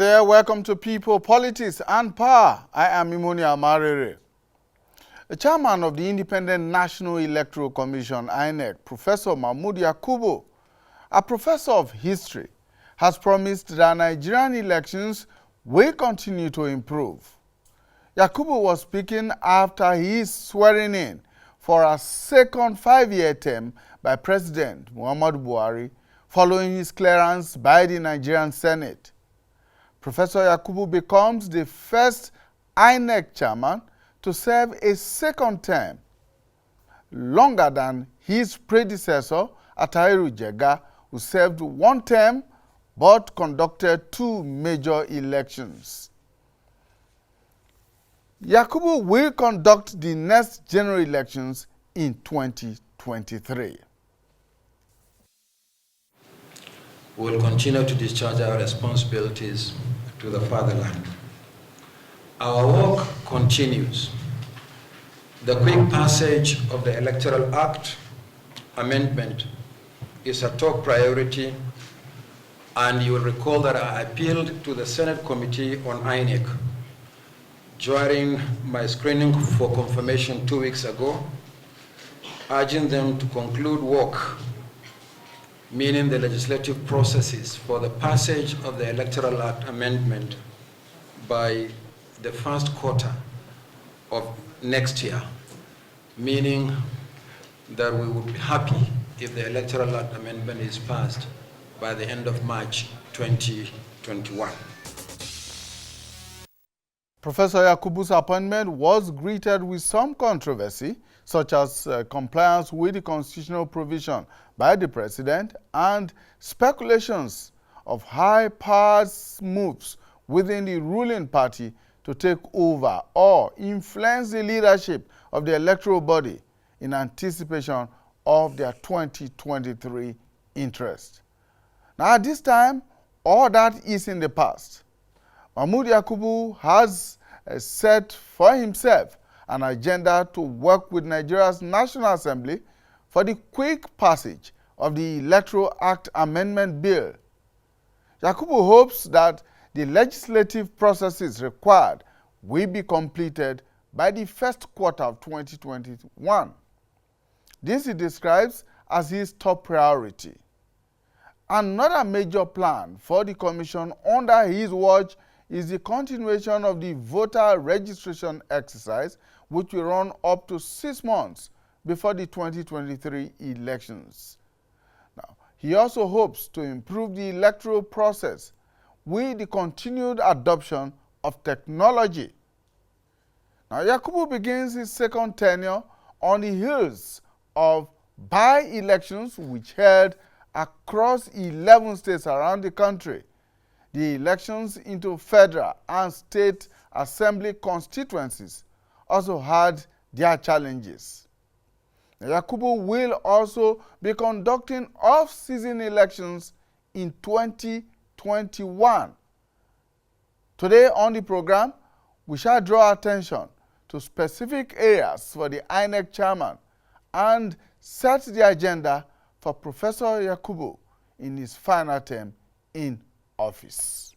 There, welcome to People, Politics and Power. I am Imoni Amarere. The chairman of the Independent National Electoral Commission, INEC, Professor Mahmood Yakubu, a professor of history, has promised that Nigerian elections will continue to improve. Yakubu was speaking after his swearing in for a second 5-year term by President Muhammadu Buhari, following his clearance by the Nigerian Senate. Professor Yakubu becomes the first INEC chairman to serve a second term, longer than his predecessor, Atahiru Jega, who served 1 term but conducted 2 major elections. Yakubu will conduct the next general elections in 2023. We will continue to discharge our responsibilities to the fatherland. Our work continues. The quick passage of the Electoral Act Amendment is a top priority, and you will recall that I appealed to the Senate Committee on INEC during my screening for confirmation 2 weeks ago, urging them to conclude work, meaning the legislative processes for the passage of the Electoral Act Amendment by the first quarter of next year, meaning that we would be happy if the Electoral Act Amendment is passed by the end of March 2021. Professor Yakubu's appointment was greeted with some controversy, such as compliance with the constitutional provision by the president and speculations of high-powered moves within the ruling party to take over or influence the leadership of the electoral body in anticipation of their 2023 interest. Now, at this time, all that is in the past. Mahmood Yakubu has set for himself an agenda to work with Nigeria's National Assembly for the quick passage of the Electoral Act Amendment Bill. Yakubu hopes that the legislative processes required will be completed by the first quarter of 2021. This he describes as his top priority. Another major plan for the Commission under his watch is the continuation of the voter registration exercise, which will run up to 6 months before the 2023 elections. Now, he also hopes to improve the electoral process with the continued adoption of technology. Now, Yakubu begins his second tenure on the heels of by-elections which held across 11 states around the country. The elections into federal and state assembly constituencies also had their challenges. Yakubu will also be conducting off-season elections in 2021. Today on the program, we shall draw attention to specific areas for the INEC chairman and set the agenda for Professor Yakubu in his final term in office.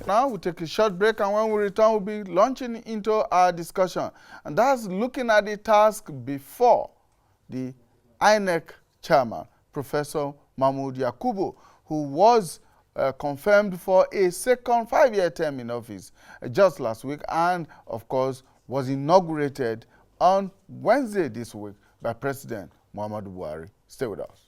Now we'll take a short break, and when we return, we'll be launching into our discussion. And that's looking at the task before the INEC chairman, Professor Mahmood Yakubu, who was confirmed for a second 5-year term in office just last week, and of course was inaugurated on Wednesday this week by President Muhammadu Buhari. Stay with us.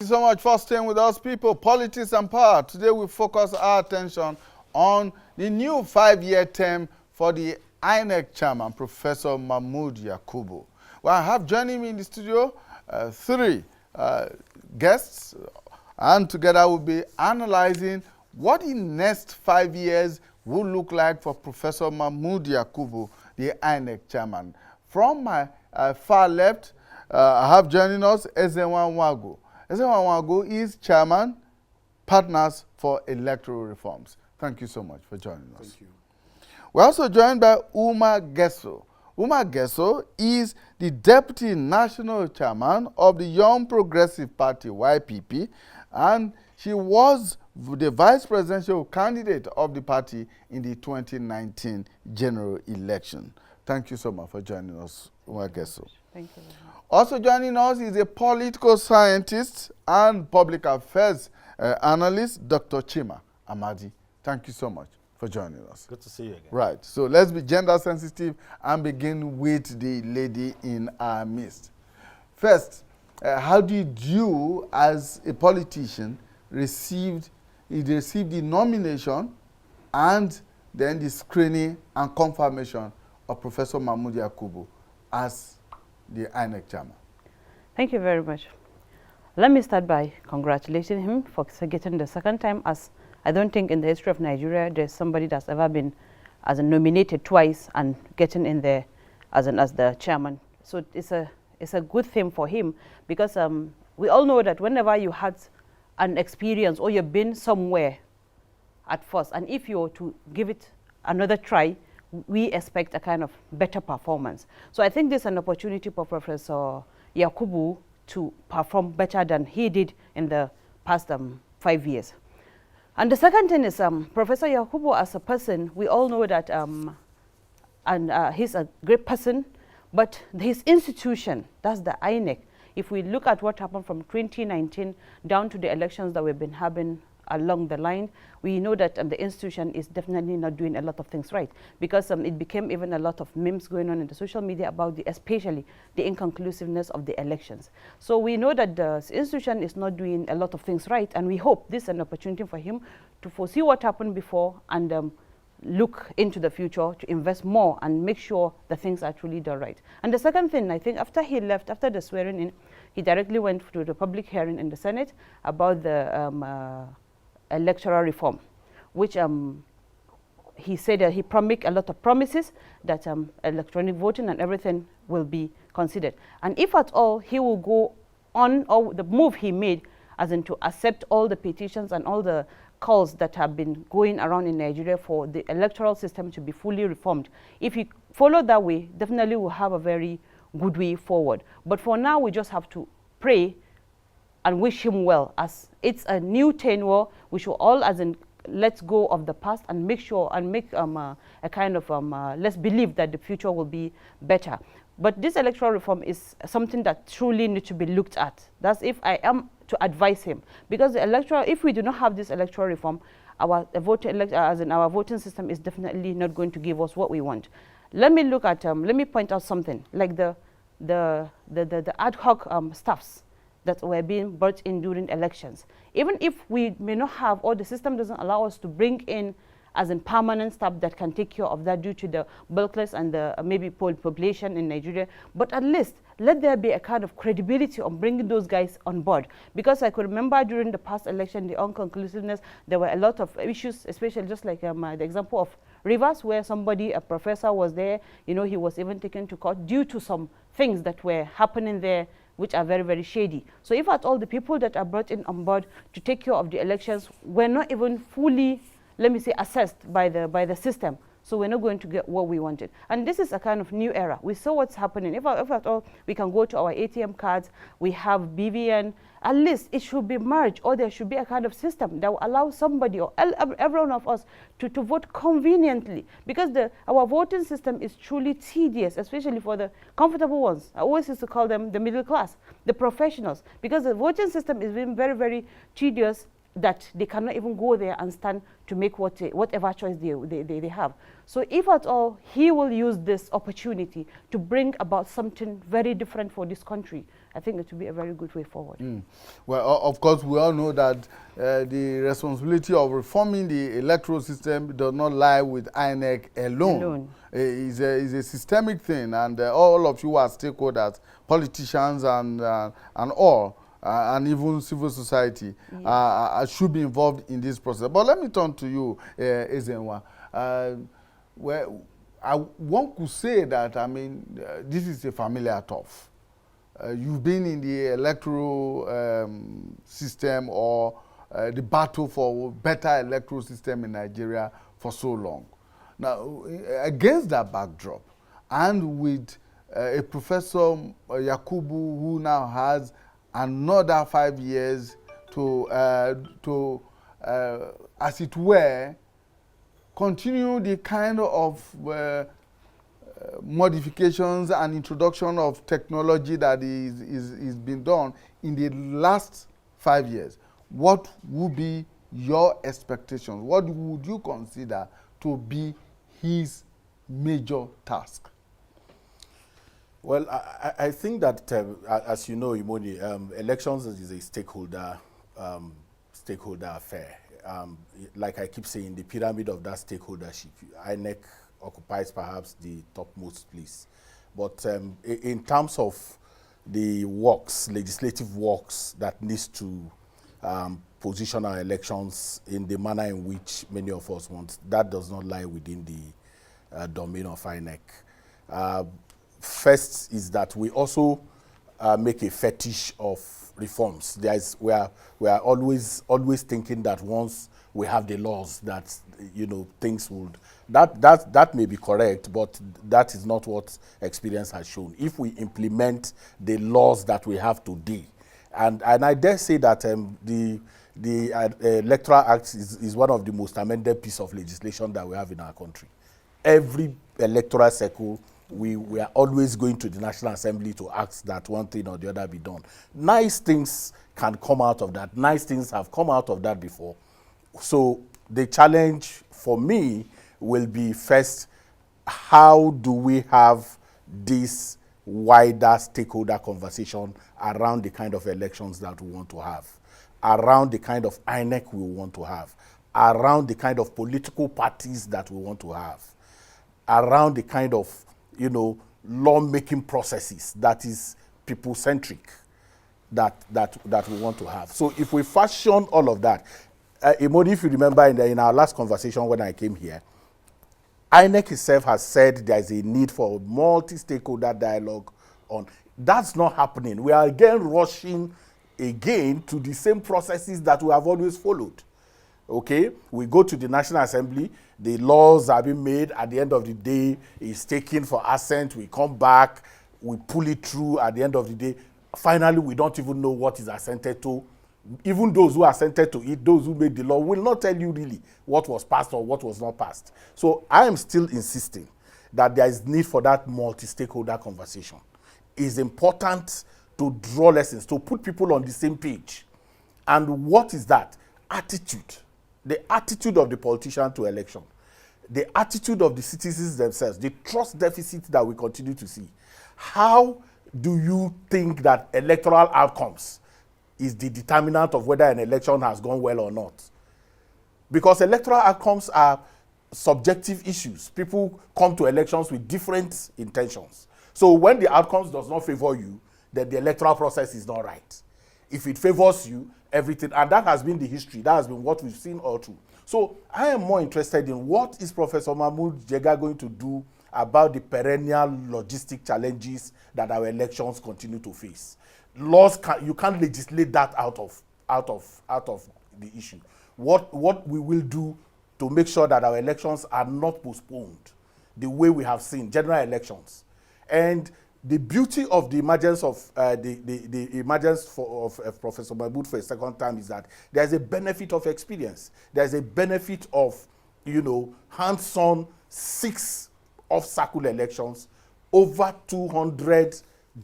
Thank you so much for staying with us, People, Politics and Power. Today we focus our attention on the new 5-year term for the INEC chairman, Professor Mahmood Yakubu. Well, I have joining me in the studio 3 guests, and together we'll be analyzing what the next 5 years will look like for Professor Mahmood Yakubu, the INEC chairman. From my far left, I have joining us Ezenwa Nwagu. Ezenwa Nwagu is chairman, Partners for Electoral Reforms. Thank you so much for joining us. Thank you. We're also joined by Uma Gesso. Umar Gesso is the Deputy National Chairman of the Young Progressive Party, YPP, and she was the vice presidential candidate of the party in the 2019 general election. Thank you so much for joining us, Umar Gesso. Thank you. Also joining us is a political scientist and public affairs analyst, Dr. Chima Amadi. Thank you so much for joining us. Good to see you again. Right. So let's be gender sensitive and begin with the lady in our midst. First, how did you, as a politician, receive the nomination and then the screening and confirmation of Professor Mahmood Yakubu as the INEC chairman? Thank you very much. Let me start by congratulating him for getting the second time. As I don't think in the history of Nigeria there's somebody that's ever been as a nominated twice and getting in there as the chairman. So it's a good thing for him, because we all know that whenever you had an experience or you've been somewhere at first, and if you were to give it another try, we expect a kind of better performance. So I think there's an opportunity for Professor Yakubu to perform better than he did in the past 5 years. And the second thing is Professor Yakubu as a person, we all know that he's a great person, but his institution, that's the INEC, if we look at what happened from 2019 down to the elections that we've been having along the line, we know that the institution is definitely not doing a lot of things right, because it became even a lot of memes going on in the social media about especially the inconclusiveness of the elections. So we know that the institution is not doing a lot of things right, and we hope this is an opportunity for him to foresee what happened before and look into the future to invest more and make sure the things are truly done right. And the second thing, I think after he left, after the swearing in, he directly went to the public hearing in the Senate about the electoral reform, which he said that he made a lot of promises that electronic voting and everything will be considered. And if at all he will go on, or the move he made as in to accept all the petitions and all the calls that have been going around in Nigeria for the electoral system to be fully reformed, if he followed that way, definitely we'll have a very good way forward. But for now, we just have to pray and wish him well, as it's a new tenure. We should all, as in, let's go of the past and make sure and make a kind of let's believe that the future will be better. But this electoral reform is something that truly needs to be looked at. That's if I am to advise him, because the electoral, if we do not have this electoral reform, our voting system is definitely not going to give us what we want. Let me look at let me point out something like the ad hoc staffs that were being brought in during elections. Even if we may not have, or the system doesn't allow us to bring in as in permanent staff that can take care of that due to the bulkless and the maybe poor population in Nigeria, but at least let there be a kind of credibility on bringing those guys on board. Because I could remember during the past election, the inconclusiveness, there were a lot of issues, especially just like the example of Rivers, where somebody, a professor was there, you know, he was even taken to court due to some things that were happening there which are very, very shady. So if at all the people that are brought in on board to take care of the elections were not even fully, let me say, assessed by the system, so we're not going to get what we wanted. And this is a kind of new era. We saw what's happening. If at all we can go to our ATM cards, we have BVN, at least it should be merged, or there should be a kind of system that will allow somebody or every one of us to vote conveniently, because our voting system is truly tedious, especially for the comfortable ones. I always used to call them the middle class, the professionals, because the voting system is being very, very tedious, that they cannot even go there and stand to make whatever choice they have. So if at all he will use this opportunity to bring about something very different for this country, I think it will be a very good way forward. Well, of course, we all know that the responsibility of reforming the electoral system does not lie with INEC alone. It's a systemic thing, and all of you are stakeholders, politicians and all, and even civil society should be involved in this process. But let me turn to you, Ezenwa. One could say that, I mean, this is a familiar turf. You've been in the electoral system, or the battle for better electoral system in Nigeria for so long. Now, against that backdrop, and with a Professor Yakubu, who now has another 5 years to as it were, continue the kind of modifications and introduction of technology that is being done in the last 5 years, what would be your expectations? What would you consider to be his major task? Well, I think that, as you know, Imoni, elections is a stakeholder affair. Like I keep saying, the pyramid of that stakeholdership, INEC occupies perhaps the topmost place. But in terms of the works, legislative works that needs to position our elections in the manner in which many of us want, that does not lie within the domain of INEC. First is that we also make a fetish of reforms. We are always thinking that once we have the laws that, you know, things would, that may be correct, but that is not what experience has shown. If we implement the laws that we have today, and I dare say that the Electoral Act is one of the most amended piece of legislation that we have in our country. Every electoral cycle, we are always going to the National Assembly to ask that one thing or the other be done. Nice things can come out of that. Nice things have come out of that before. So the challenge for me will be, first, how do we have this wider stakeholder conversation around the kind of elections that we want to have, around the kind of INEC we want to have, around the kind of political parties that we want to have, around the kind of, you know, law-making processes that is people-centric that we want to have. So if we fashion all of that, Imoni, if you remember in our last conversation when I came here, INEC itself has said there is a need for multi-stakeholder dialogue on. That's not happening. We are again rushing again to the same processes that we have always followed. Okay, we go to the National Assembly, the laws are being made, at the end of the day, it's taken for assent, we come back, we pull it through, at the end of the day, finally we don't even know what is assented to. Even those who assented to it, those who made the law, will not tell you really what was passed or what was not passed. So I am still insisting that there is need for that multi-stakeholder conversation. It's important to draw lessons, to put people on the same page. And what is that? Attitude. The attitude of the politician to election, the attitude of the citizens themselves, the trust deficit that we continue to see. How do you think that electoral outcomes is the determinant of whether an election has gone well or not? Because electoral outcomes are subjective issues. People come to elections with different intentions. So when the outcomes does not favor you, then the electoral process is not right. If it favors you, everything, and that has been the history, that has been what we've seen all through. So I am more interested in what is Professor Mahmood Jega going to do about the perennial logistic challenges that our elections continue to face. Laws, you can't legislate that out of the issue. What we will do to make sure that our elections are not postponed the way we have seen general elections. And the beauty of the emergence of the emergence of Professor Mahmood for a second time is that there's a benefit of experience. There's a benefit of, you know, hands-on 6 off-cycle elections, over 200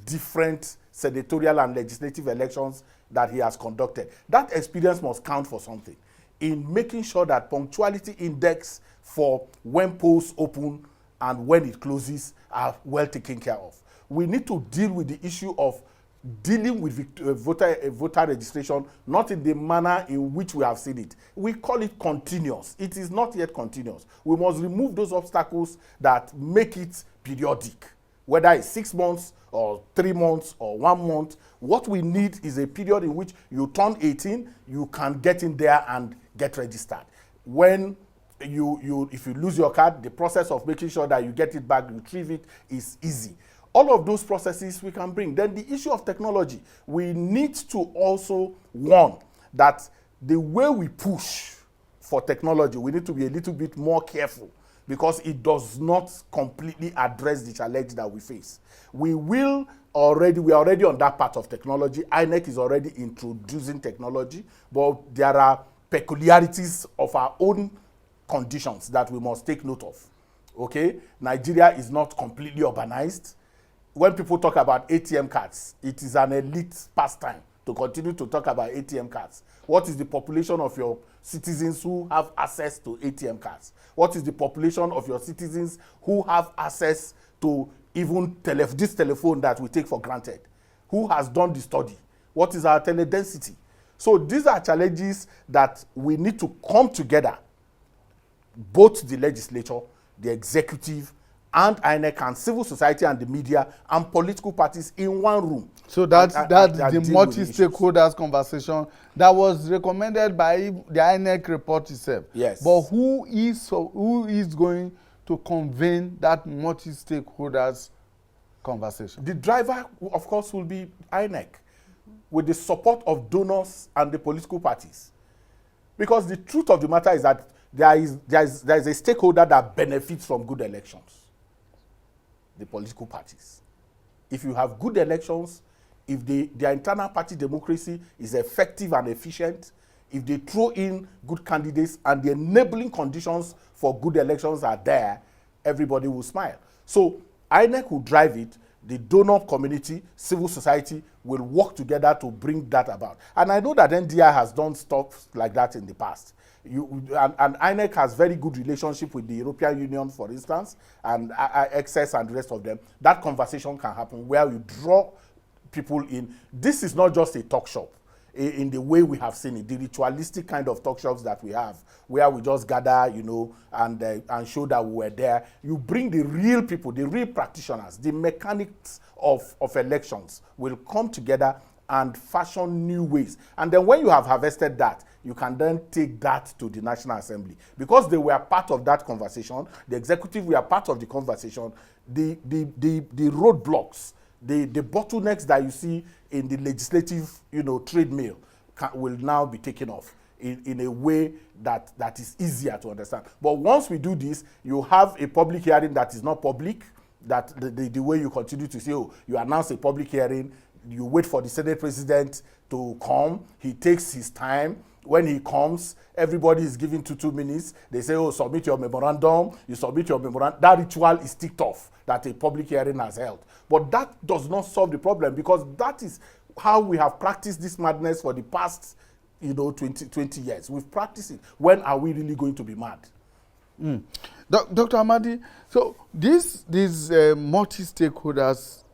different senatorial and legislative elections that he has conducted. That experience must count for something in making sure that punctuality index for when polls open and when it closes are well taken care of. We need to deal with the issue of dealing with voter registration, not in the manner in which we have seen it. We call it continuous. It is not yet continuous. We must remove those obstacles that make it periodic, whether it's 6 months or 3 months or 1 month. What we need is a period in which you turn 18, you can get in there and get registered. When if you lose your card, the process of making sure that you get it back, retrieve it, is easy. All of those processes we can bring. Then the issue of technology, we need to also warn that the way we push for technology, we need to be a little bit more careful because it does not completely address the challenge that we face. We are already on that part of technology. INEC is already introducing technology, but there are peculiarities of our own conditions that we must take note of. Okay, Nigeria is not completely urbanized. When people talk about ATM cards, it is an elite pastime to continue to talk about ATM cards. What is the population of your citizens who have access to ATM cards? What is the population of your citizens who have access to even this telephone that we take for granted? Who has done the study? What is our teledensity? So these are challenges that we need to come together, both the legislature, the executive, and INEC, and civil society, and the media, and political parties in one room. So that's the multi-stakeholders conversation that was recommended by the INEC report itself. Yes. But who is going to convene that multi-stakeholders conversation? The driver, of course, will be INEC, with the support of donors and the political parties. Because the truth of the matter is that there is a stakeholder that benefits from good elections: the political parties. If you have good elections, if their internal party democracy is effective and efficient, if they throw in good candidates and the enabling conditions for good elections are there, everybody will smile. So INEC will drive it. The donor community, civil society will work together to bring that about. And I know that NDI has done stuff like that in the past. And INEC has very good relationship with the European Union, for instance, and Access and the rest of them. That conversation can happen where we draw people in. This is not just a talk shop in the way we have seen it, the ritualistic kind of talk shops that we have, where we just gather, and show that we were there. You bring the real people, the real practitioners, the mechanics of elections will come together and fashion new ways. And then when you have harvested that, you can then take that to the National Assembly. Because they were part of that conversation, the executive were part of the conversation, the roadblocks, the bottlenecks that you see in the legislative, treadmill will now be taken off in a way that is easier to understand. But once we do this, you have a public hearing that is not public, that the way you continue to say, you announce a public hearing, you wait for the Senate President to come, he takes his time. When he comes, everybody is given 2 minutes. They say, submit your memorandum. You submit your memorandum. That ritual is ticked off that a public hearing has held. But that does not solve the problem, because that is how we have practiced this madness for the past 20 years. We've practiced it. When are we really going to be mad? Dr. Amadi, so this multi-stakeholders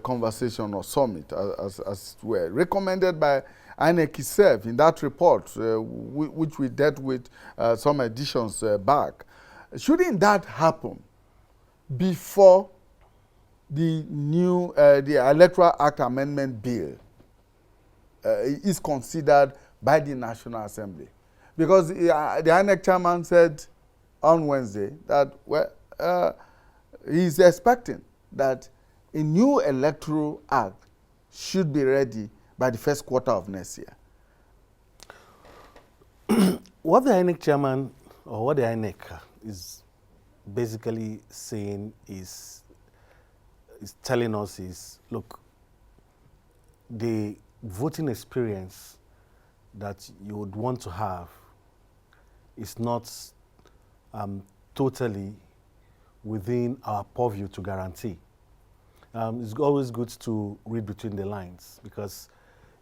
conversation or summit, as were recommended by INEC itself in that report, which we dealt with some editions back, shouldn't that happen before the new the Electoral Act Amendment bill is considered by the National Assembly? Because the INEC chairman said on Wednesday that he's expecting that a new Electoral Act should be ready by the first quarter of next year. What the INEC chairman, or what the INEC is basically saying is telling us is, look, the voting experience that you would want to have is not totally within our purview to guarantee. It's always good to read between the lines, because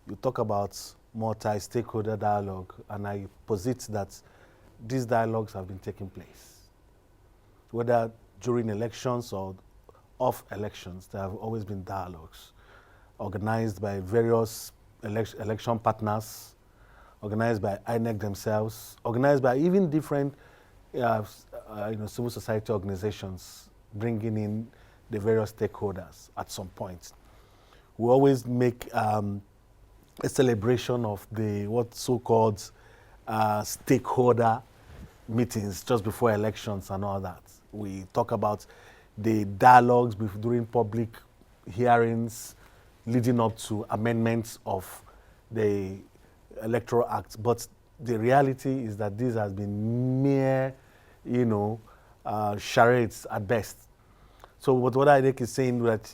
you talk about multi-stakeholder dialogue, and I posit that these dialogues have been taking place. Whether during elections or off elections, there have always been dialogues organized by various election partners, organized by INEC themselves, organized by even different civil society organizations, bringing in the various stakeholders at some point. We always make a celebration of the so-called stakeholder meetings just before elections and all that. We talk about the dialogues during public hearings leading up to amendments of the Electoral Act. But the reality is that this has been mere, charades at best. So what INEC is saying that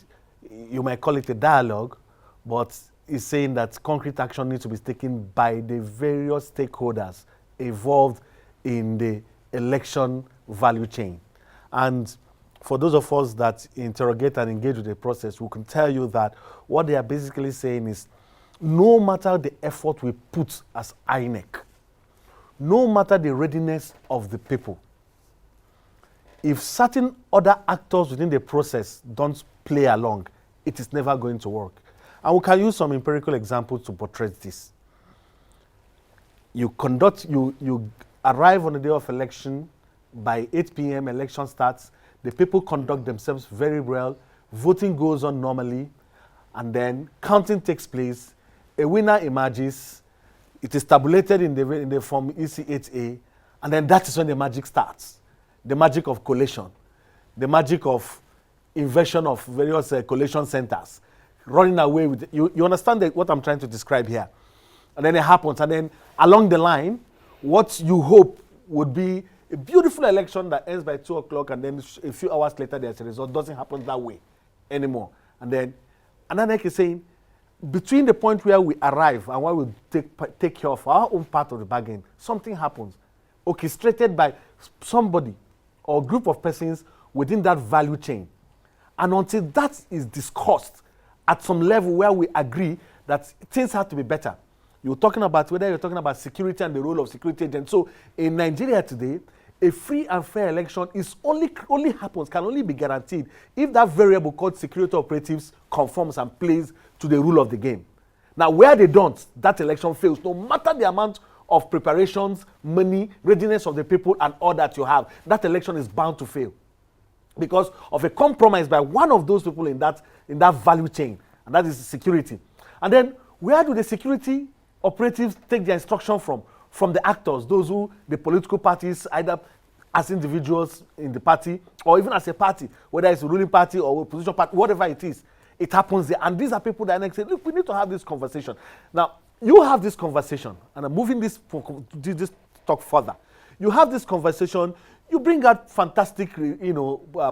you might call it a dialogue, but is saying that concrete action needs to be taken by the various stakeholders involved in the election value chain. And for those of us that interrogate and engage with the process, we can tell you that what they are basically saying is, no matter the effort we put as INEC, no matter the readiness of the people, if certain other actors within the process don't play along, it is never going to work. And we can use some empirical examples to portray this. You arrive on the day of election, by 8 p.m. election starts, the people conduct themselves very well, voting goes on normally, and then counting takes place, a winner emerges, it is tabulated in the form EC8A, and then that is when the magic starts. The magic of collation, the magic of inversion of various collation centers, running away with it. You understand what I'm trying to describe here? And then it happens, and then along the line, what you hope would be a beautiful election that ends by 2 o'clock, and then a few hours later there's a result, doesn't happen that way anymore. And then another is saying, between the point where we arrive and where we take care of our own part of the bargain, something happens, orchestrated by somebody or group of persons within that value chain. And until that is discussed at some level where we agree that things have to be better, you're talking about whether you're talking about security and the role of security agents. So in Nigeria today, a free and fair election is can only be guaranteed if that variable called security operatives conforms and plays to the rule of the game. Now, where they don't, that election fails, no matter the amount of preparations, money, readiness of the people, and all that you have. That election is bound to fail because of a compromise by one of those people in that value chain, and that is security. And then, where do the security operatives take their instruction from? From the actors, those who, the political parties, either as individuals in the party or even as a party, whether it's a ruling party or a opposition party, whatever it is, it happens there. And these are people that say, look, we need to have this conversation. Now, you have this conversation, and I'm moving this talk further. You have this conversation, you bring out fantastic,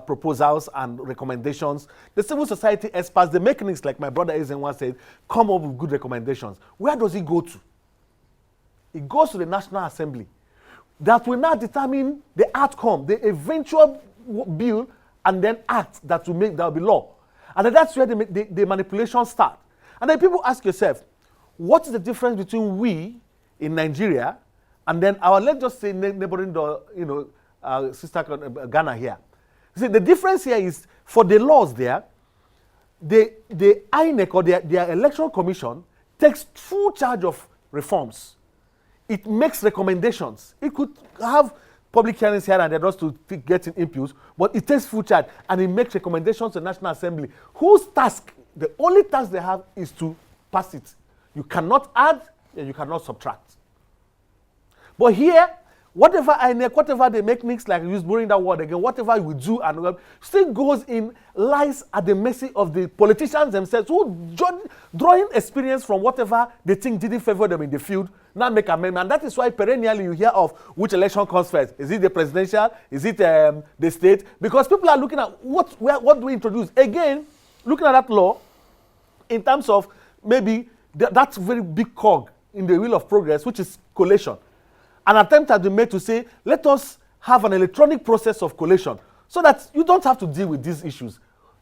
proposals and recommendations. The civil society experts, the mechanics, like my brother Ezenwa said, come up with good recommendations. Where does it go to? It goes to the National Assembly. That will now determine the outcome, the eventual bill, and then act that will be law. And then that's where the manipulations start. And then people ask yourself, what is the difference between we in Nigeria and then our, let's just say, neighboring, sister Ghana here? See, the difference here is for the laws there, the INEC or their electoral commission takes full charge of reforms. It makes recommendations. It could have public hearings here and there just to get in inputs, but it takes full charge and it makes recommendations to the National Assembly, whose task, the only task they have is to pass it. You cannot add and you cannot subtract. But here, whatever INEC, whatever they make mix, like use borrowing that word again, whatever we do and still lies at the mercy of the politicians themselves who drawing experience from whatever they think didn't favor them in the field, now make amendment. And that is why perennially you hear of which election comes first. Is it the presidential? Is it the state? Because people are looking at what do we introduce? Again, looking at that law in terms of maybe that's very big cog in the wheel of progress, which is collation. An attempt has been made to say, let us have an electronic process of collation so that you don't have to deal with these issues.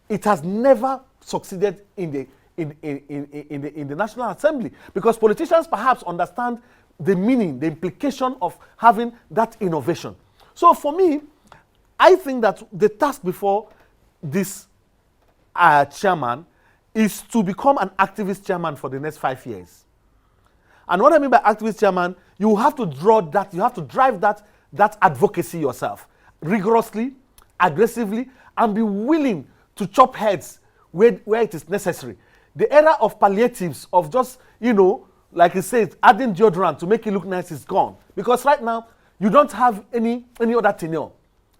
It has never succeeded in the National Assembly because politicians perhaps understand the meaning, the implication of having that innovation. So for me, I think that the task before this chairman is to become an activist chairman for the next 5 years. And what I mean by activist chairman, you have to drive that advocacy yourself rigorously, aggressively, and be willing to chop heads where it is necessary. The era of palliatives, of just, like it says, adding deodorant to make it look nice is gone. Because right now, you don't have any other tenure.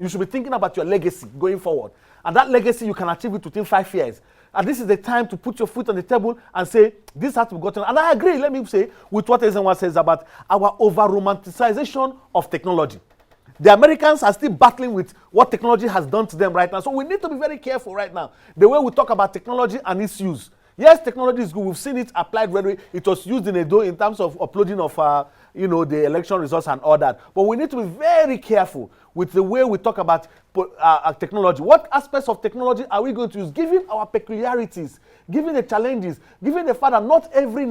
You should be thinking about your legacy going forward. And that legacy, you can achieve it within 5 years. And this is the time to put your foot on the table and say, this has to be gotten. And I agree, let me say, with what Ezenwa says about our over-romanticization of technology. The Americans are still battling with what technology has done to them right now. So we need to be very careful right now. The way we talk about technology and its use. Yes, technology is good. We've seen it applied very. It was used in Edo in terms of uploading of, the election results and all that. But we need to be very careful with the way we talk about technology. What aspects of technology are we going to use, given our peculiarities, given the challenges, given the fact that not every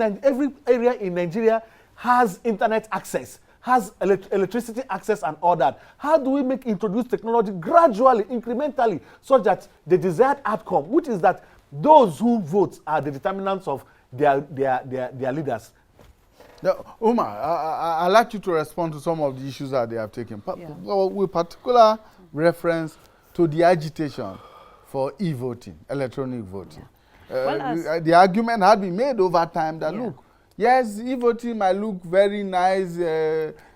area in Nigeria has internet access, has electricity access and all that. How do we introduce technology gradually, incrementally, so that the desired outcome, which is that those who vote are the determinants of their leaders? Now, Umar, I'd like you to respond to some of the issues that they have taken, with particular reference to the agitation for e-voting, electronic voting. The argument had been made over time that, look, yes, e-voting might look very nice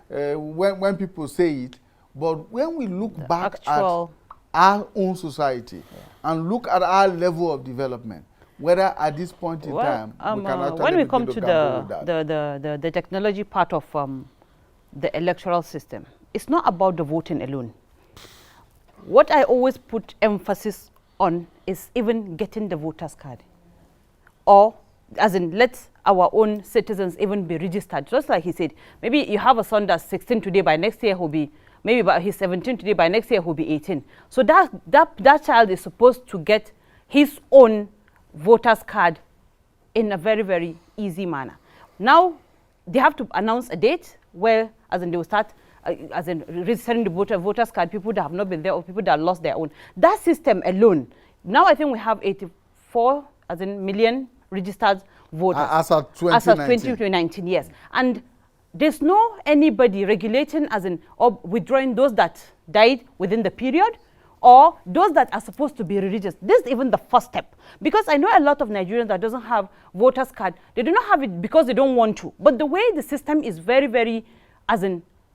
when people say it, but when we look back at our own society and look at our level of development, whether at this point in time we can actually when we come begin to the technology part of the electoral system, it's not about the voting alone. What I always put emphasis on is even getting the voter's card, or as in let our own citizens even be registered. Just like he said, maybe you have a son that's 16 today, by next year he'll be, maybe he's 17 today, by next year he'll be 18. So that child is supposed to get his own voter's card in a very, very easy manner. Now, they have to announce a date where, as in they will start, as in registering the voter's card, people that have not been there or people that lost their own. That system alone, now I think we have 84 million registered voters. As of 2019, yes. And there's no anybody regulating or withdrawing those that died within the period, or those that are supposed to be religious. This is even the first step. Because I know a lot of Nigerians that doesn't have voters card. They do not have it because they don't want to. But the way the system is very, very,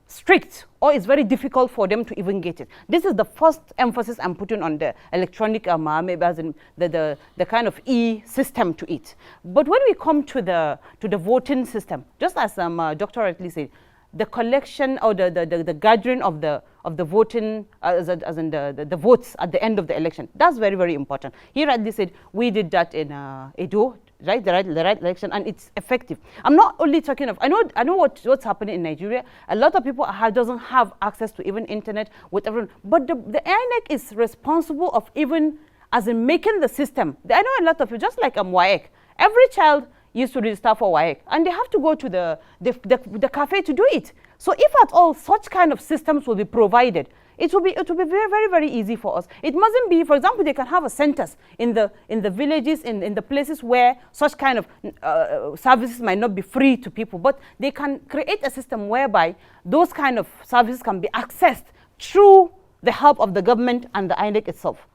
strict, or it's very difficult for them to even get it. This is the first emphasis I'm putting on the electronic, the kind of e-system to it. But when we come to the voting system, just as Dr. rightly said, the collection or the gathering of the voting, the votes at the end of the election, that's very, very important. He rightly said we did that in Edo, right? The right election, and it's effective. I'm not only talking of. I know what's happening in Nigeria. A lot of people doesn't have access to even internet with everyone. But the INEC is responsible of even making the system. I know a lot of you, just like YAK. Every child used to register for YAK, and they have to go to the cafe to do it. So if at all such kind of systems will be provided, it will be very, very, very easy for us. It mustn't be, for example, they can have a centers in the villages, in the places where such kind of services might not be free to people, but they can create a system whereby those kind of services can be accessed through the help of the government and the INEC itself.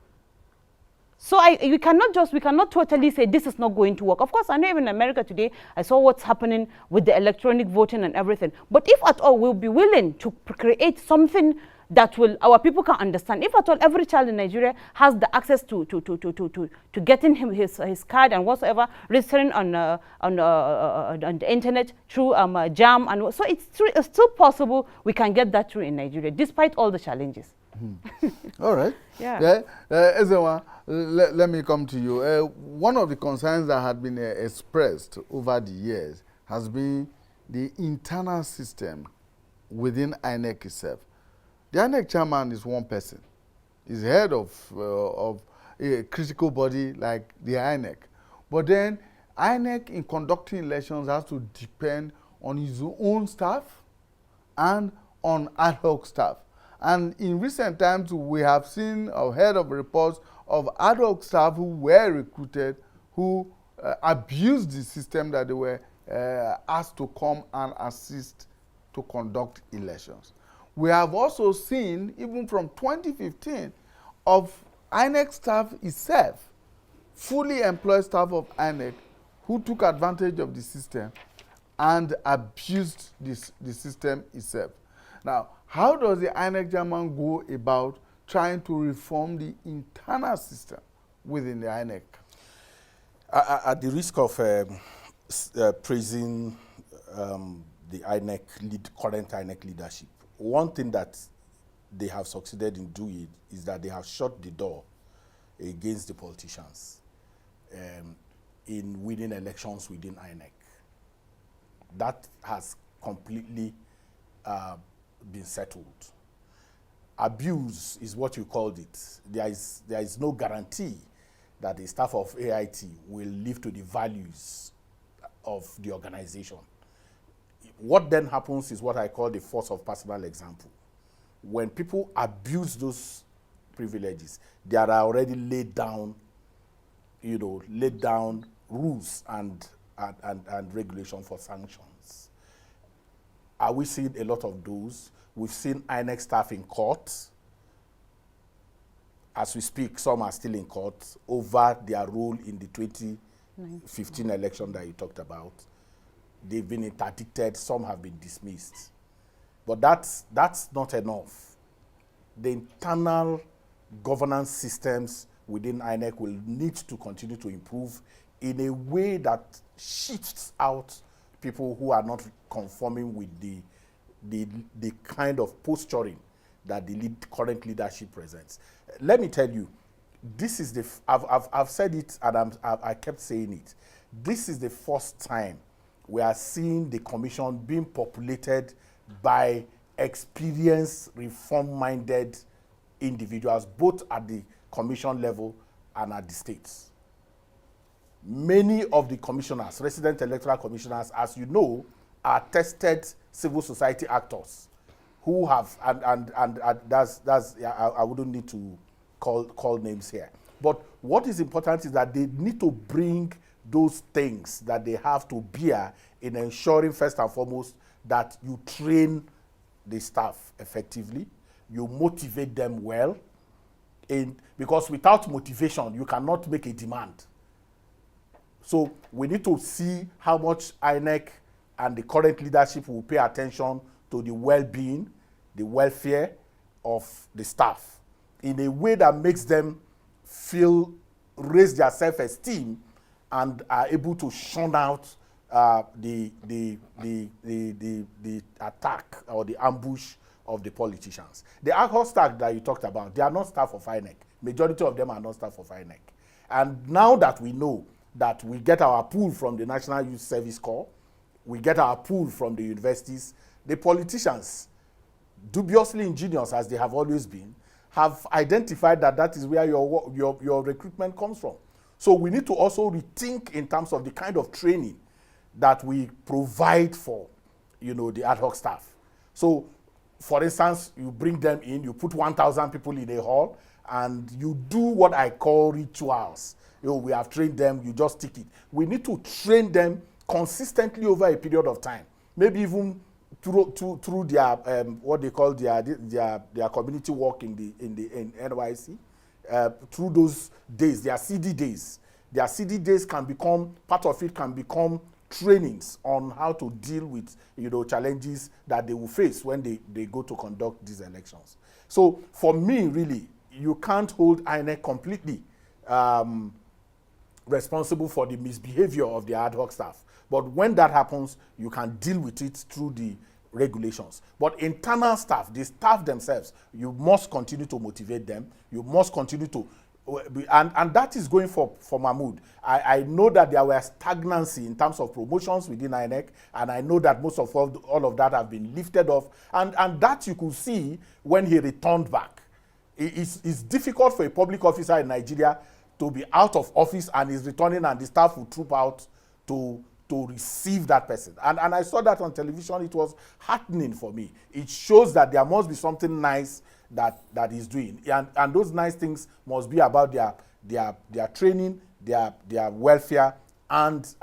So we cannot totally say this is not going to work. Of course, I know even in America today, I saw what's happening with the electronic voting and everything. But if at all we'll be willing to create something that our people can understand. If at all every child in Nigeria has the access to getting him his card and whatsoever, registering on the internet through JAM, and so it's still possible we can get that through in Nigeria, despite all the challenges. All right. Yeah. Ezewa, let me come to you. One of the concerns that had been expressed over the years has been the internal system within INEC itself. The INEC chairman is one person. He's head of a critical body like the INEC. But then INEC in conducting elections has to depend on his own staff and on ad hoc staff. And in recent times, we have seen or heard of reports of ad hoc staff who were recruited, who abused the system that they were asked to come and assist to conduct elections. We have also seen, even from 2015, of INEC staff itself, fully employed staff of INEC, who took advantage of the system and abused the system itself. Now, how does the INEC chairman go about trying to reform the internal system within the INEC? At the risk of praising the current INEC leadership, one thing that they have succeeded in doing is that they have shut the door against the politicians in winning elections within INEC. That has completely been settled. Abuse is what you called it. There is no guarantee that the staff of AIT will live to the values of the organization. What then happens is what I call the force of personal example. When people abuse those privileges, there are already laid down rules and regulation for sanctions. Are we seeing a lot of those? We've seen INEC staff in court. As we speak, some are still in court over their role in the 2015 election that you talked about. They've been interdicted, some have been dismissed. But that's not enough. The internal governance systems within INEC will need to continue to improve in a way that shifts out people who are not conforming with the kind of posturing that the current leadership presents. Let me tell you, this is I've said it and I kept saying it. This is the first time we are seeing the commission being populated by experienced, reform-minded individuals, both at the commission level and at the states. Many of the commissioners, resident electoral commissioners, as you know, are tested civil society actors who have, and I wouldn't need to call names here. But what is important is that they need to bring those things that they have to bear in ensuring, first and foremost, that you train the staff effectively, you motivate them well, because without motivation, you cannot make a demand. So we need to see how much INEC and the current leadership will pay attention to the well-being, the welfare of the staff in a way that makes them raise their self-esteem and are able to shun out the attack or the ambush of the politicians. The ad hoc staff that you talked about, they are not staff of INEC. Majority of them are not staff of INEC. And now that we know that we get our pool from the National Youth Service Corps, we get our pool from the universities, the politicians, dubiously ingenious as they have always been, have identified that that is where your recruitment comes from. So we need to also rethink in terms of the kind of training that we provide for, the ad hoc staff. So, for instance, you bring them in, you put 1,000 people in a hall, and you do what I call rituals. We have trained them, you just stick it. We need to train them consistently over a period of time, maybe even through their what they call their community work in NYC. Through those days, their CD days. Their CD days can become, part of it can become trainings on how to deal with challenges that they will face when they go to conduct these elections. So for me, really, you can't hold INEC completely responsible for the misbehavior of the ad hoc staff. But when that happens, you can deal with it through the regulations. But internal staff, the staff themselves, you must continue to motivate them. You must continue to, and that is going for MAHMOOD. I know that there were stagnancy in terms of promotions within INEC, and I know that most of all of that have been lifted off, and that you could see when he returned back. It's difficult for a public officer in Nigeria to be out of office and is returning, and the staff will troop out to receive that person. And I saw that on television. It was heartening for me. It shows that there must be something nice that he's doing. And those nice things must be about their training, their welfare, and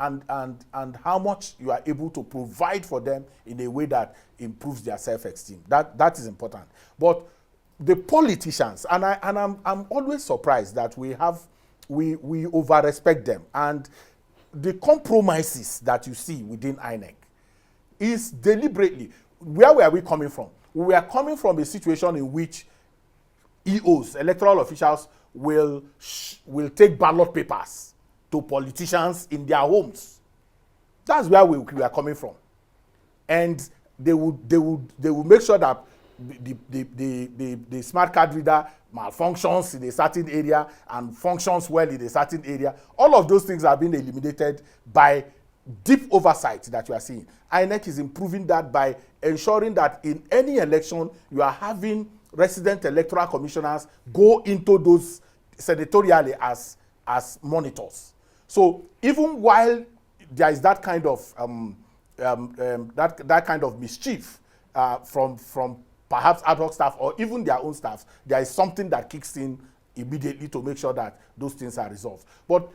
how much you are able to provide for them in a way that improves their self-esteem. That is important. But the politicians, and I'm always surprised that we over-respect them. And the compromises that you see within INEC is deliberately. Where were we coming from? We are coming from a situation in which EOs, electoral officials, will take ballot papers to politicians in their homes. That's where we are coming from. And they will make sure that the smart card reader malfunctions in a certain area and functions well in a certain area. All of those things are being eliminated by deep oversight that you are seeing. INEC is improving that by ensuring that in any election you are having resident electoral commissioners go into those senatorially as monitors. So even while there is that kind of that kind of mischief from perhaps ad hoc staff or even their own staff, there is something that kicks in immediately to make sure that those things are resolved. But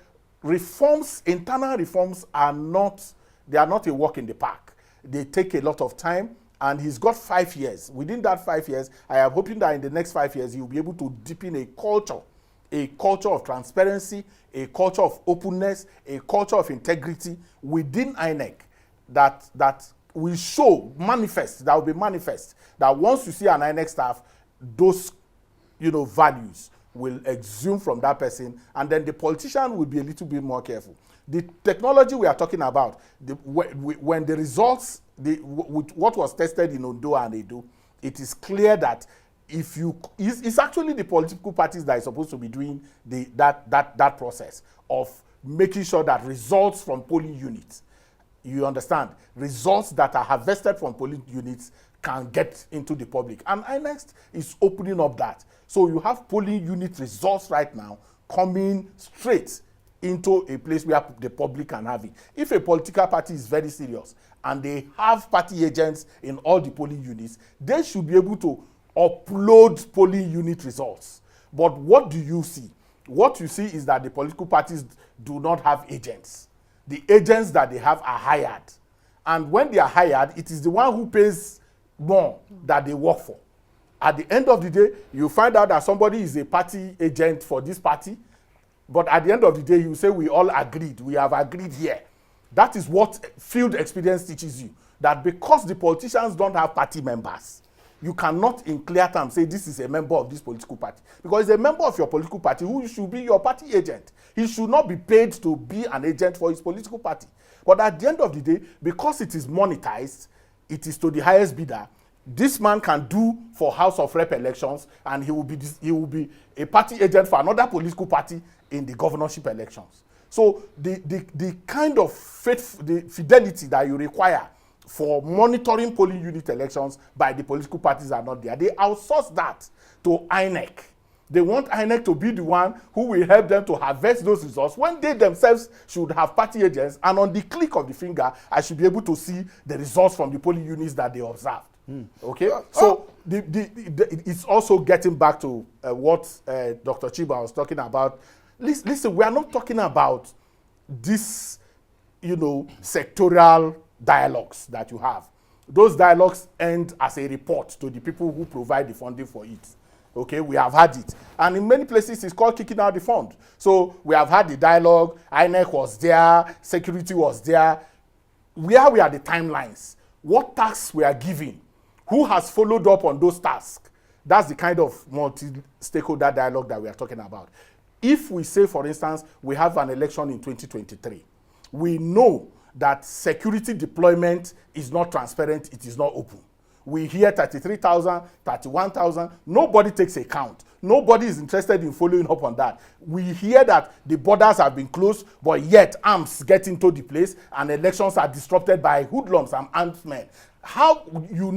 reforms, internal reforms, are not a walk in the park. They take a lot of time, and he's got 5 years. Within that 5 years, I am hoping that in the next 5 years, he will be able to deepen a culture of transparency, a culture of openness, a culture of integrity within INEC that will that will be manifest, that once you see an INEC staff, those values will exhume from that person, and then the politician will be a little bit more careful. The technology we are talking about, when the results, what was tested in Ondo and Edo, it is clear that it's actually the political parties that are supposed to be doing that process of making sure that results from polling units, you understand, results that are harvested from polling units can get into the public. And INEC is opening up that. So you have polling unit results right now coming straight into a place where the public can have it. If a political party is very serious and they have party agents in all the polling units, they should be able to upload polling unit results. But what do you see? What you see is that the political parties do not have agents. The agents that they have are hired. And when they are hired, it is the one who pays more that they work for. At the end of the day, you find out that somebody is a party agent for this party, but at the end of the day, you say we all agreed. We have agreed here. That is what field experience teaches you. That because the politicians don't have party members, you cannot in clear terms say this is a member of this political party. Because it's a member of your political party who should be your party agent. He should not be paid to be an agent for his political party. But at the end of the day, because it is monetized, it is to the highest bidder. This man can do for House of Rep elections, and he will be a party agent for another political party in the governorship elections. So the kind of the fidelity that you require for monitoring polling unit elections by the political parties are not there. They outsource that to INEC. They want INEC to be the one who will help them to harvest those results when they themselves should have party agents, and on the click of the finger, I should be able to see the results from the polling units that they observed. Okay, so it's also getting back to what Dr. Chiba was talking about. Listen, we are not talking about this, sectorial dialogues that you have. Those dialogues end as a report to the people who provide the funding for it. Okay, we have had it. And in many places, it's called kicking out the fund. So we have had the dialogue, INEC was there, security was there. Where were the timelines? What tasks we are giving? Who has followed up on those tasks? That's the kind of multi-stakeholder dialogue that we are talking about. If we say, for instance, we have an election in 2023, we know that security deployment is not transparent, it is not open. We hear 33,000, 31,000, nobody takes a count. Nobody is interested in following up on that. We hear that the borders have been closed, but yet arms get into the place and elections are disrupted by hoodlums and armed men.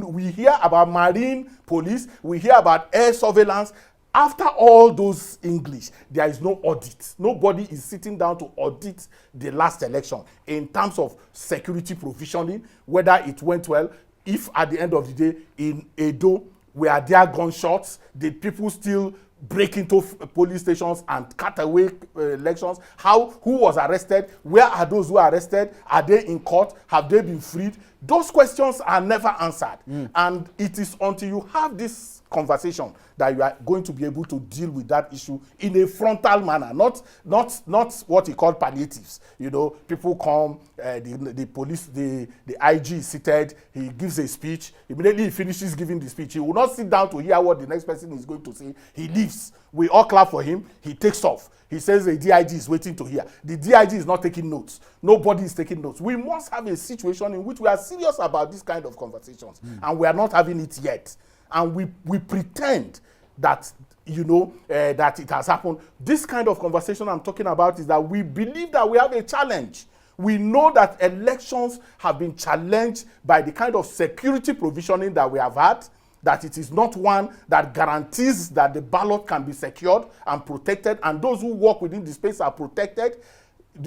We hear about marine police, we hear about air surveillance. After all those English, there is no audit. Nobody is sitting down to audit the last election in terms of security provisioning, whether it went well. If at the end of the day in Edo, were there gunshots, did people still break into police stations and cut away elections? Who was arrested? Where are those who are arrested? Are they in court? Have they been freed? Those questions are never answered. And it is until you have this conversation that you are going to be able to deal with that issue in a frontal manner, not what he called palliatives. People come, the police, the IG is seated, he gives a speech. Immediately he finishes giving the speech, he will not sit down to hear what the next person is going to say. He leaves. We all clap for him. He takes off. He says the DIG is waiting to hear. The DIG is not taking notes. Nobody is taking notes. We must have a situation in which we are serious about this kind of conversations, and we are not having it yet. and we pretend that, you know, that it has happened. This kind of conversation I'm talking about is that we believe that we have a challenge. We know that elections have been challenged by the kind of security provisioning that we have had, that it is not one that guarantees that the ballot can be secured and protected, and those who work within the space are protected.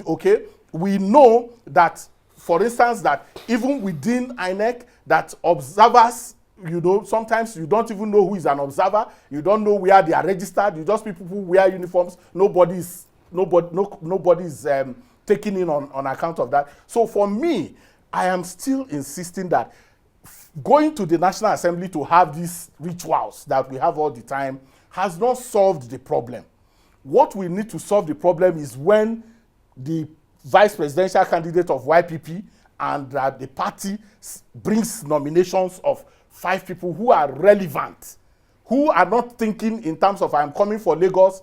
Okay, we know that, for instance, that even within INEC, that observers, you know, sometimes you don't even know who is an observer. You don't know where they are registered. You just people who wear uniforms. Nobody is taking in on account of that. So for me, I am still insisting that going to the National Assembly to have these rituals that we have all the time has not solved the problem. What we need to solve the problem is when the vice presidential candidate of YPP and the party brings nominations of 5 people who are relevant, who are not thinking in terms of, I'm coming for Lagos,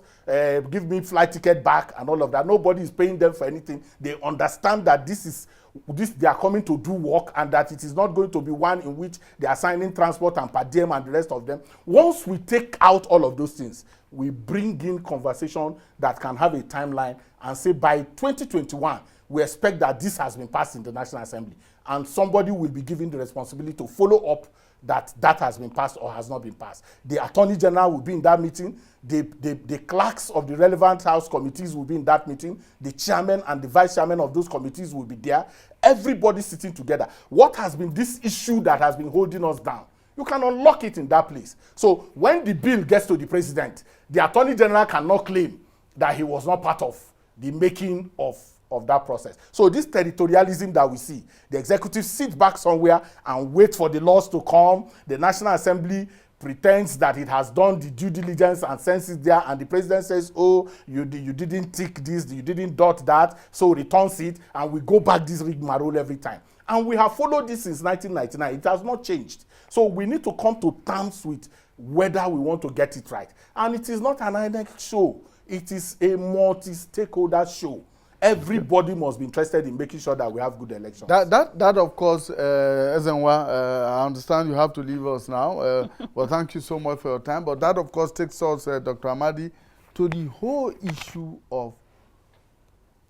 give me flight ticket back and all of that. Nobody is paying them for anything. They understand that they are coming to do work, and that it is not going to be one in which they are signing transport and per diem and the rest of them. Once we take out all of those things, we bring in conversation that can have a timeline and say by 2021, we expect that this has been passed in the National Assembly, and somebody will be given the responsibility to follow up that has been passed or has not been passed. The Attorney General will be in that meeting. The clerks of the relevant House committees will be in that meeting. The chairman and the vice chairman of those committees will be there. Everybody sitting together. What has been this issue that has been holding us down? You can unlock it in that place. So when the bill gets to the president, the Attorney General cannot claim that he was not part of the making of that process. So this territorialism that we see, the executive sits back somewhere and wait for the laws to come. The National Assembly pretends that it has done the due diligence and sends it there, and the president says, oh, you didn't tick this, you didn't dot that, so returns it, and we go back this rigmarole every time. And we have followed this since 1999. It has not changed. So we need to come to terms with whether we want to get it right. And it is not an INEC show. It is a multi-stakeholder show. Everybody must be interested in making sure that we have good elections. That of course, Ezenwa, I understand you have to leave us now. Well, thank you so much for your time. But that, of course, takes us, Dr. Amadi, to the whole issue of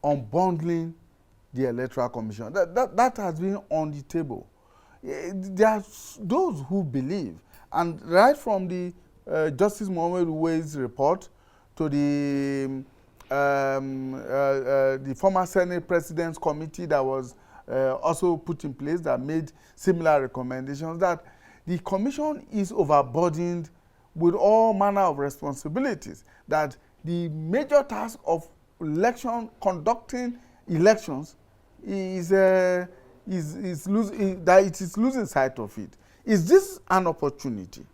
unbundling the Electoral Commission. That has been on the table. There are those who believe, and right from the Justice Mohammed Uwai's report to the former Senate President's Committee that was also put in place that made similar recommendations, that the Commission is overburdened with all manner of responsibilities, that the major task of conducting elections is losing sight of it. Is this an opportunity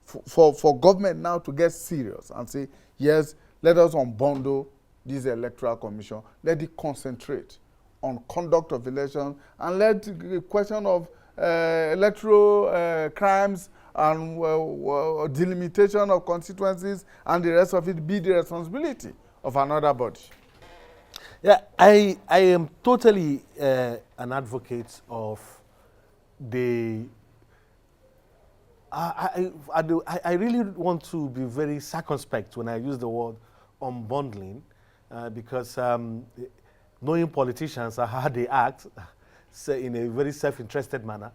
for government now to get serious and say, yes, let us unbundle this Electoral Commission, let it concentrate on conduct of elections, and let the question of electoral crimes and delimitation of constituencies and the rest of it be the responsibility of another body? Yeah, I am totally an advocate of the... I really want to be very circumspect when I use the word unbundling, because knowing politicians and how they act, say in a very self-interested manner,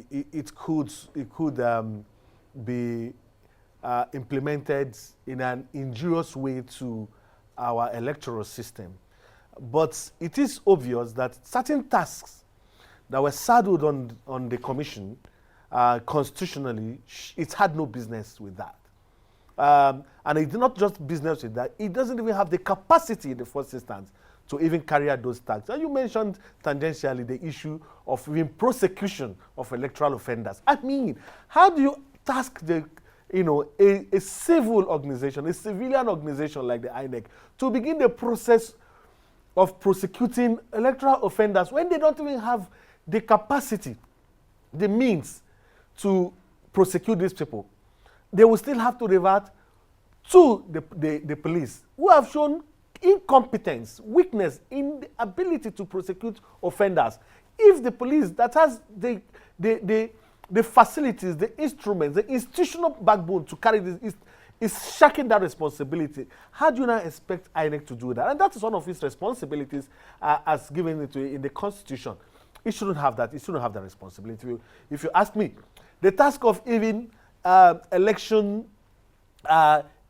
it could be implemented in an injurious way to our electoral system. But it is obvious that certain tasks that were saddled on the commission constitutionally, it had no business with that. And it's not just business with that, it doesn't even have the capacity in the first instance to even carry out those tasks. And you mentioned tangentially the issue of even prosecution of electoral offenders. I mean, how do you task a civil organization, a civilian organization like the INEC, to begin the process of prosecuting electoral offenders when they don't even have the capacity, the means to prosecute these people? They will still have to revert to the police, who have shown incompetence, weakness in the ability to prosecute offenders. If the police that has the the facilities, the instruments, the institutional backbone to carry this is shirking that responsibility. How do you now expect INEC to do that? And that is one of its responsibilities as given it in the Constitution. It shouldn't have that. It shouldn't have that responsibility. If you ask me, the task of even election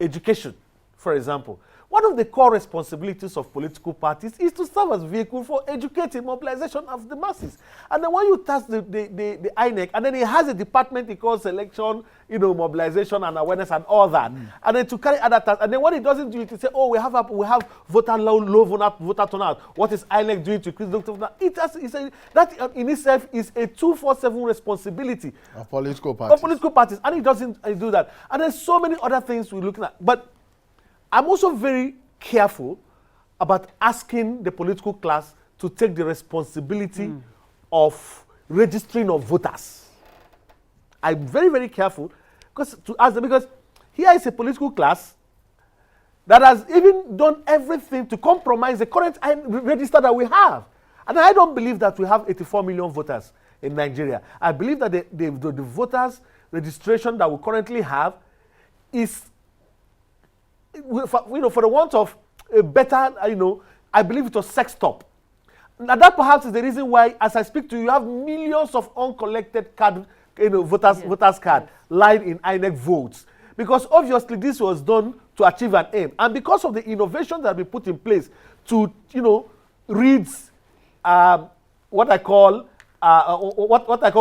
education, for example, one of the core responsibilities of political parties is to serve as vehicle for educating mobilization of the masses. And then when you task the INEC, and then it has a department it calls election, mobilization and awareness and all that, and then to carry other tasks, and then when it doesn't do it, it say, oh, we have voter low voter turnout. What is INEC doing to increase voter turnout? That in itself is a 24/7 responsibility of political parties. And it doesn't do that. And there's so many other things we're looking at, but I'm also very careful about asking the political class to take the responsibility of registering of voters. I'm very, very careful to ask them, because here is a political class that has even done everything to compromise the current register that we have. And I don't believe that we have 84 million voters in Nigeria. I believe that the voters registration that we currently have is, for the want of a better, I believe it was sexed up. Now that perhaps is the reason why, as I speak to you, you have millions of uncollected voters card lying in INEC votes. Because obviously this was done to achieve an aim. And because of the innovations that have been put in place to, read what I call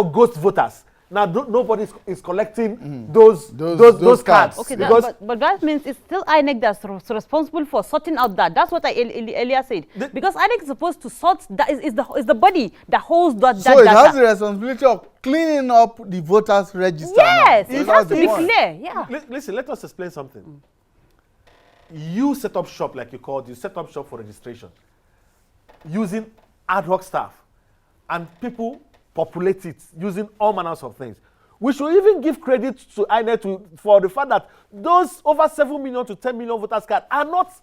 ghost voters. Now nobody is collecting those cards. Okay, but that means it's still INEC that's responsible for sorting out that. That's what I earlier said. Because INEC is supposed to sort that is the body that holds that so data. it has the responsibility of cleaning up the voters register. Yes, now. it has to be clear. Yeah. Listen, let us explain something. You set up shop, like you called, you set up shop for registration using ad hoc staff, and people populate it using all manners of things. We should even give credit to INEC for the fact that those over 7 million to 10 million voters cards are not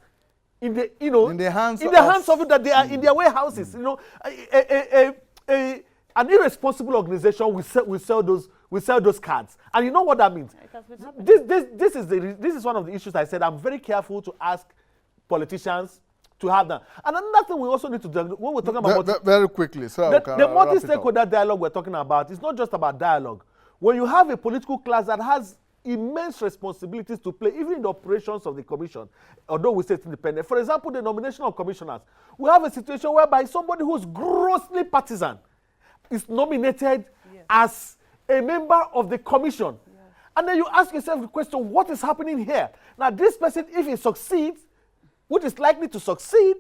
in the hands of it, that they are in their warehouses. An irresponsible organization will sell those cards, and you know what that means. This is one of the issues I said. I'm very careful to ask politicians to have that. And another thing we also need to do when we're talking about very quickly, so the multi-stakeholder dialogue we're talking about is not just about dialogue. When you have a political class that has immense responsibilities to play, even in the operations of the commission, although we say it's independent. For example, the nomination of commissioners. We have a situation whereby somebody who's grossly partisan is nominated as a member of the commission. And then you ask yourself the question, what is happening here? Now, this person, if he succeeds, which is likely to succeed,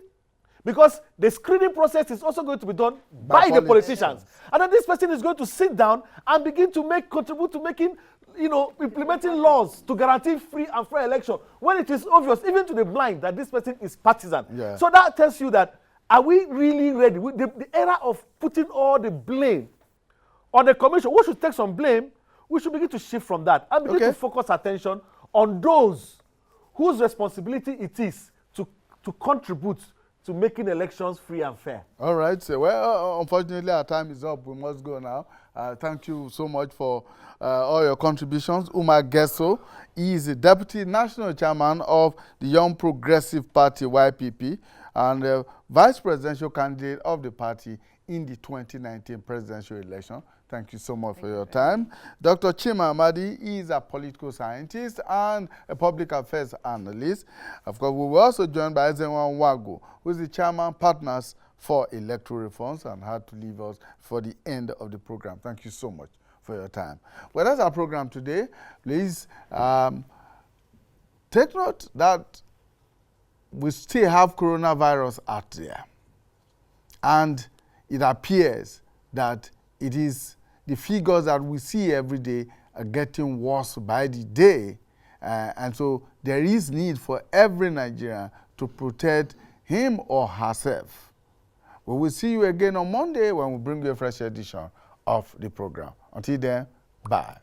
because the screening process is also going to be done by the politicians. And then this person is going to sit down and begin to contribute to making, implementing laws to guarantee free and fair election, when it is obvious, even to the blind, that this person is partisan. Yeah. So that tells you that, are we really ready? The era of putting all the blame on the commission, we should take some blame, we should begin to shift from that and begin to focus attention on those whose responsibility it is to contribute to making elections free and fair. All right. So, well, unfortunately, our time is up. We must go now. Thank you so much for all your contributions. Umar Gesso is the Deputy National Chairman of the Young Progressive Party, YPP, and Vice Presidential candidate of the party in the 2019 presidential election. Thank you so much for your time. Dr. Chima Amadi is a political scientist and a public affairs analyst. Of course, we were also joined by Ezenwa Wago, who is the chairman partners for electoral reforms and had to leave us for the end of the program. Thank you so much for your time. Well, that's our program today. Please take note that we still have coronavirus out there. And it appears that it is the figures that we see every day are getting worse by the day. And so there is need for every Nigerian to protect him or herself. We will see you again on Monday when we bring you a fresh edition of the program. Until then, bye.